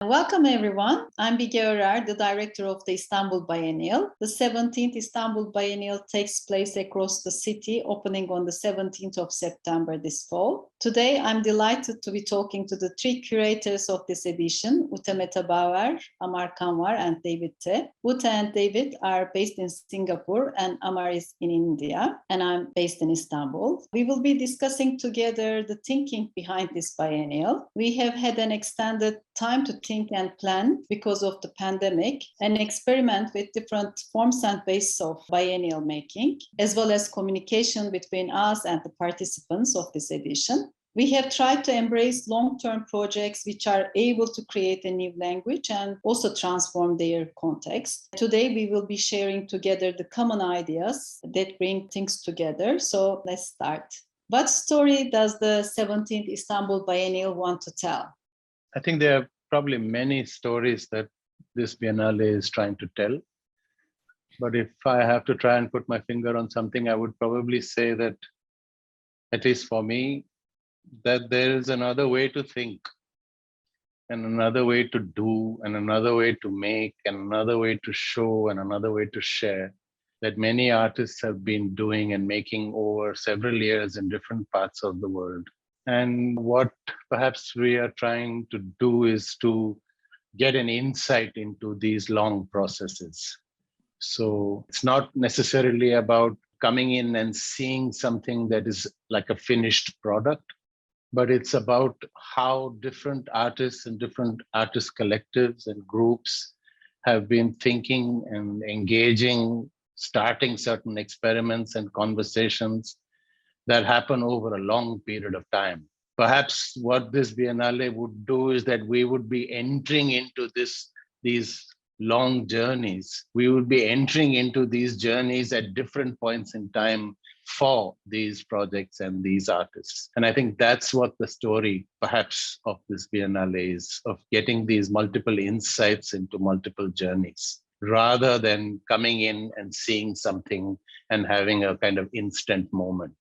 Welcome everyone. I'm Bige Örer, the Director of the Istanbul Biennial. The 17th Istanbul Biennial takes place across the city, opening on the 17th of September this fall. Today, I'm delighted to be talking to the three curators of this edition, Ute Meta Bauer, Amar Kanwar, and David Teh. Ute and David are based in Singapore, and Amar is in India, and I'm based in Istanbul. We will be discussing together the thinking behind this biennial. We have had an extended time to think and plan because of the pandemic, and experiment with different forms and ways of biennial making, as well as communication between us and the participants of this edition. We have tried to embrace long-term projects which are able to create a new language and also transform their context. Today, we will be sharing together the common ideas that bring things together. So let's start. What story does the 17th Istanbul Biennial want to tell? I think there are probably many stories that this Biennale is trying to tell. But if I have to try and put my finger on something, I would probably say that, at least for me, that there is another way to think, and another way to do, and another way to make, and another way to show, and another way to share, that many artists have been doing and making over several years in different parts of the world. And what perhaps we are trying to do is to get an insight into these long processes. So it's not necessarily about coming in and seeing something that is like a finished product, but it's about how different artists and different artist collectives and groups have been thinking and engaging, starting certain experiments and conversations that happen over a long period of time. Perhaps what this Biennale would do is that we would be entering into these long journeys. We would be entering into these journeys at different points in time for these projects and these artists. And I think that's what the story, perhaps, of this Biennale is, of getting these multiple insights into multiple journeys, rather than coming in and seeing something and having a kind of instant moment.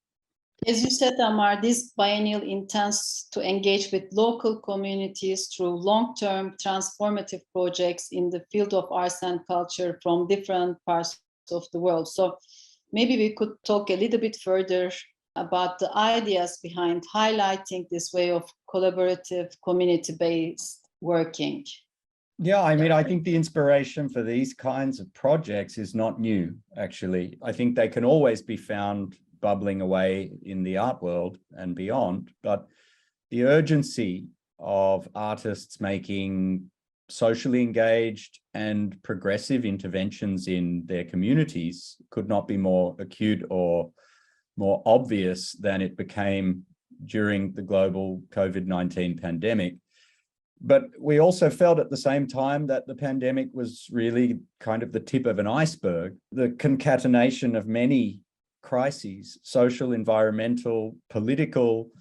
As you said, Amar, this biennial intends to engage with local communities through long-term transformative projects in the field of arts and culture from different parts of the world. So maybe we could talk a little bit further about the ideas behind highlighting this way of collaborative, community-based working. Yeah, I think the inspiration for these kinds of projects is not new, actually. I think they can always be found bubbling away in the art world and beyond, but the urgency of artists making socially engaged and progressive interventions in their communities could not be more acute or more obvious than it became during the global COVID-19 pandemic. But we also felt at the same time that the pandemic was really kind of the tip of an iceberg. The concatenation of many crises, social, environmental, political,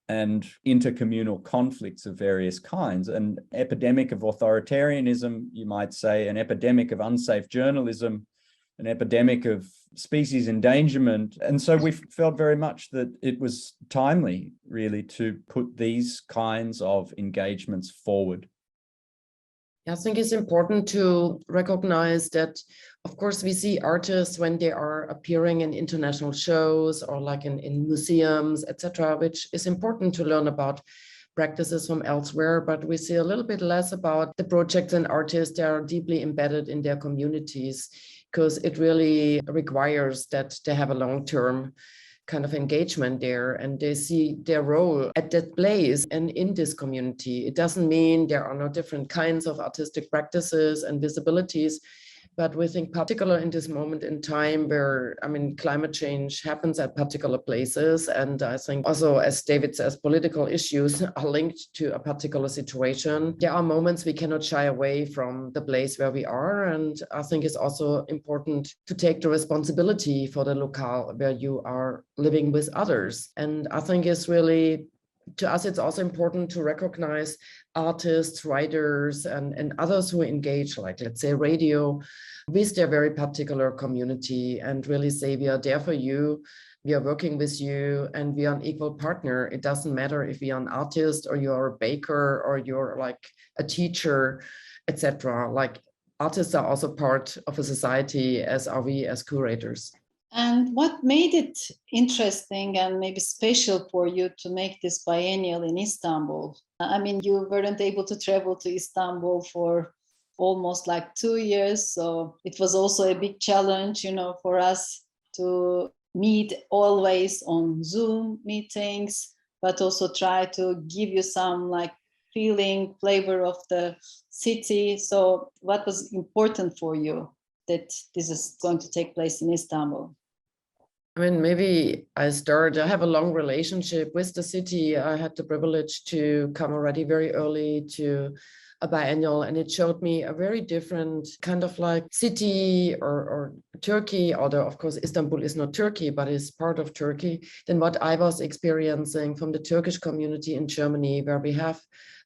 and intercommunal conflicts of various kinds, an epidemic of authoritarianism, you might say, an epidemic of unsafe journalism, an epidemic of species endangerment. And so we felt very much that it was timely, really, to put these kinds of engagements forward. I think it's important to recognize that, of course, we see artists when they are appearing in international shows or like in museums, etc., which is important to learn about practices from elsewhere, but we see a little bit less about the projects and artists that are deeply embedded in their communities, because it really requires that they have a long-term kind of engagement there, and they see their role at that place and in this community. It doesn't mean there are no different kinds of artistic practices and visibilities, but we think particular in this moment in time where, climate change happens at particular places. And I think also, as David says, political issues are linked to a particular situation. There are moments we cannot shy away from the place where we are. And I think it's also important to take the responsibility for the locale where you are living with others. And I think it's really, to us, it's also important to recognize artists, writers, and others who engage, like, let's say, radio, with their very particular community, and really say, we are there for you, we are working with you and we are an equal partner. It doesn't matter if you're an artist or you're a baker or you're like a teacher, etc. Like artists are also part of a society, as are we as curators. And what made it interesting and maybe special for you to make this biennial in Istanbul? I mean, you weren't able to travel to Istanbul for almost like 2 years. So it was also a big challenge, for us to meet always on Zoom meetings, but also try to give you some like flavor of the city. So what was important for you that this is going to take place in Istanbul? I mean, maybe I have a long relationship with the city. I had the privilege to come already very early to a biennial, and it showed me a very different kind of like city or Turkey, although of course Istanbul is not Turkey, but is part of Turkey, than what I was experiencing from the Turkish community in Germany, where we have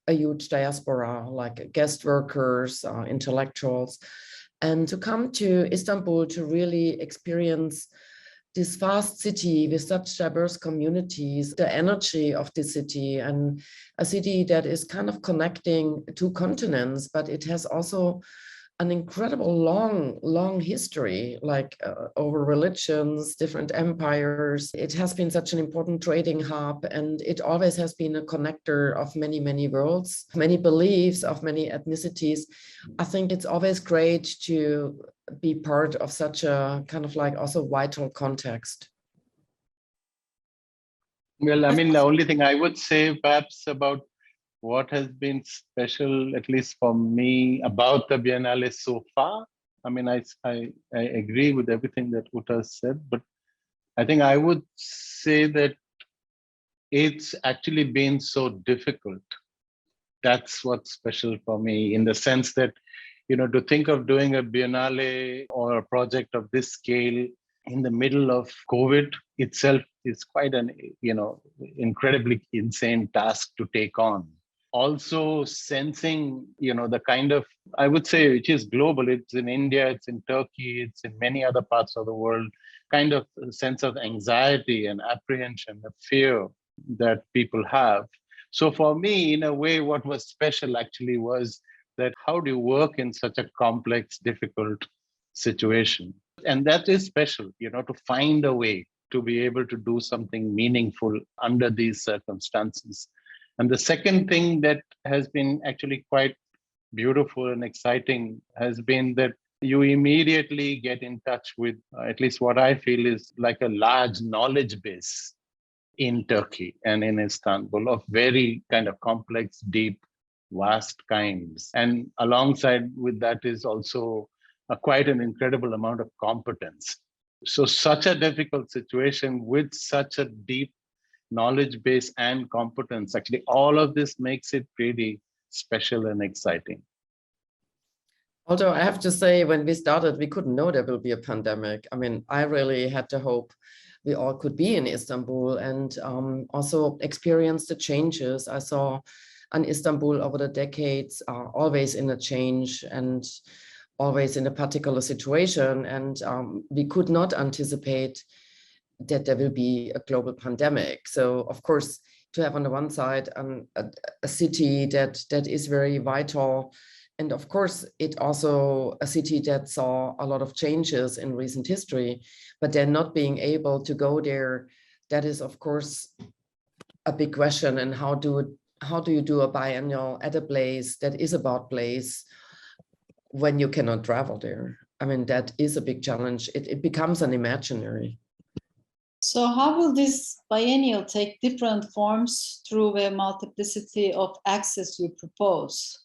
a huge diaspora, like guest workers, intellectuals. And to come to Istanbul to really experience this vast city with such diverse communities, the energy of the city, and a city that is kind of connecting two continents, but it has also an incredible long history, like over religions, different empires. It has been such an important trading hub, and it always has been a connector of many worlds, many beliefs, of many ethnicities. I think it's always great to be part of such a kind of like also vital context. Well, I mean, the only thing I would say perhaps about what has been special, at least for me, about the Biennale so far. I mean, I agree with everything that Ute said, but I think I would say that it's actually been so difficult. That's what's special for me, in the sense that, to think of doing a Biennale or a project of this scale in the middle of COVID itself is quite an, incredibly insane task to take on. Also sensing, the kind of, I would say, which is global. It's in India, it's in Turkey, it's in many other parts of the world, kind of a sense of anxiety and apprehension, the fear that people have. So for me, in a way, what was special actually was that how do you work in such a complex, difficult situation? And that is special, to find a way to be able to do something meaningful under these circumstances. And the second thing that has been actually quite beautiful and exciting has been that you immediately get in touch with, at least what I feel is like a large knowledge base in Turkey and in Istanbul of very kind of complex, deep, vast kinds. And alongside with that is also quite an incredible amount of competence. So such a difficult situation with such a deep knowledge base and competence, actually all of this makes it really special and exciting. Although I have to say, when we started, we couldn't know there will be a pandemic. I mean, I really had the hope we all could be in Istanbul and also experience the changes. I saw an Istanbul over the decades always in a change and always in a particular situation. And we could not anticipate that there will be a global pandemic. So of course, to have on the one side a city that is very vital, and of course it also a city that saw a lot of changes in recent history, but then not being able to go there, that is of course a big question. And how do you do a biennial at a place that is about place when you cannot travel there? I mean, that is a big challenge. It becomes an imaginary. So how will this biennial take different forms through a multiplicity of access you propose?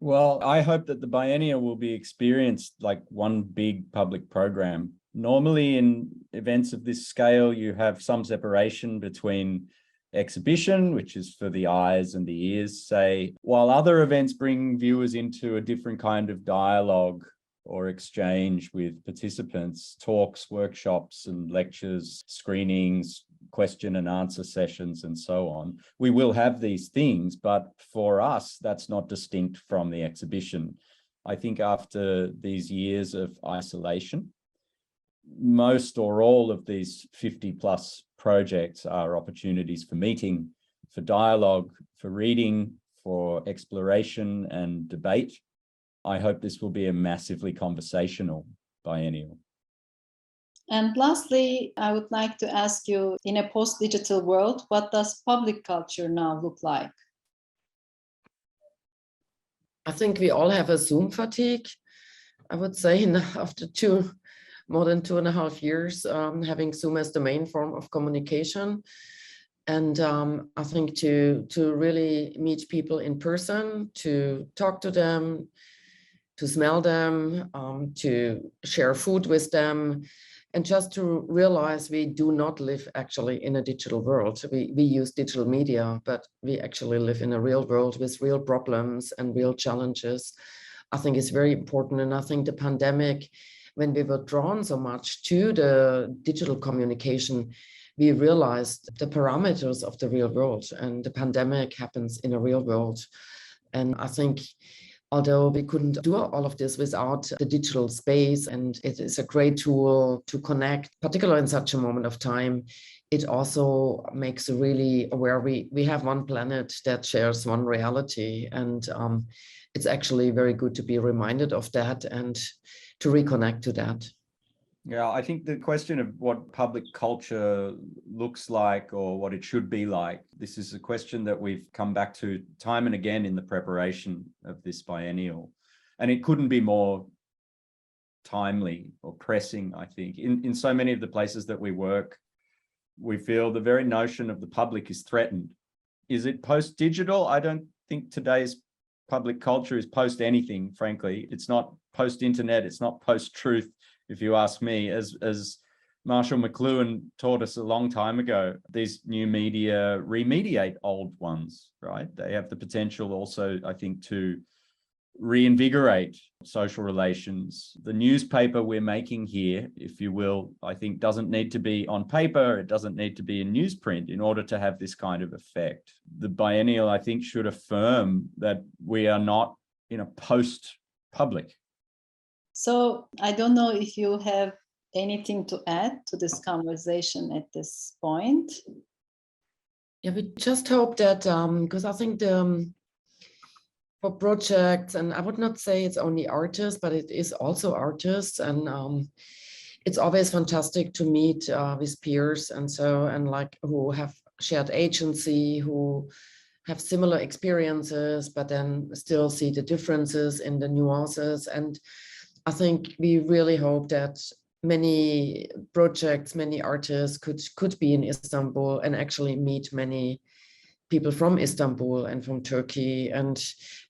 Well, I hope that the biennial will be experienced like one big public program. Normally in events of this scale, you have some separation between exhibition, which is for the eyes and the ears, say, while other events bring viewers into a different kind of dialogue or exchange with participants, talks, workshops and lectures, screenings, question and answer sessions, and so on. We will have these things, but for us, that's not distinct from the exhibition. I think after these years of isolation, most or all of these 50 plus projects are opportunities for meeting, for dialogue, for reading, for exploration and debate. I hope this will be a massively conversational biennial. And lastly, I would like to ask you, in a post-digital world, what does public culture now look like? I think we all have a Zoom fatigue, I would say, after more than 2.5 years having Zoom as the main form of communication. And I think to really meet people in person, to talk to them, to smell them, to share food with them, and just to realize we do not live actually in a digital world. We use digital media, but we actually live in a real world with real problems and real challenges. I think it's very important. And I think the pandemic, when we were drawn so much to the digital communication, we realized the parameters of the real world, and the pandemic happens in a real world. And I think although we couldn't do all of this without the digital space, and it is a great tool to connect, particularly in such a moment of time, it also makes really aware we have one planet that shares one reality. And it's actually very good to be reminded of that and to reconnect to that. Yeah, I think the question of what public culture looks like or what it should be like, this is a question that we've come back to time and again in the preparation of this biennial. And it couldn't be more timely or pressing, I think. In so many of the places that we work, we feel the very notion of the public is threatened. Is it post-digital? I don't think today's public culture is post anything, frankly. It's not post-internet, it's not post-truth. If you ask me, as Marshall McLuhan taught us a long time ago, these new media remediate old ones, right? They have the potential also, I think, to reinvigorate social relations. The newspaper we're making here, if you will, I think doesn't need to be on paper. It doesn't need to be in newsprint in order to have this kind of effect. The biennial, I think, should affirm that we are not in a post-public. So I don't know if you have anything to add to this conversation at this point. Yeah, we just hope that, because I think for projects, and I would not say it's only artists, but it is also artists, and it's always fantastic to meet with peers and like who have shared agency, who have similar experiences, but then still see the differences in the nuances. And I think we really hope that many projects, many artists could be in Istanbul and actually meet many people from Istanbul and from Turkey. And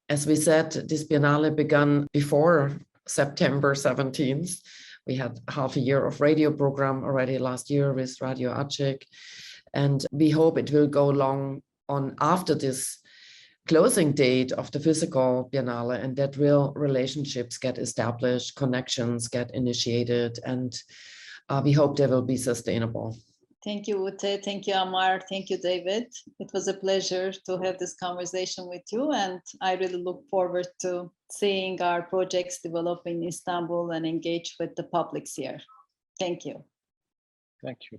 as we said, this Biennale began before September 17th. We had half a year of radio program already last year with Radio Alacak. And we hope it will go long on after this closing date of the physical Biennale, and that real relationships get established, connections get initiated, and we hope they will be sustainable. Thank you, Ute. Thank you, Amar. Thank you, David. It was a pleasure to have this conversation with you, and I really look forward to seeing our projects develop in Istanbul and engage with the publics here. Thank you. Thank you.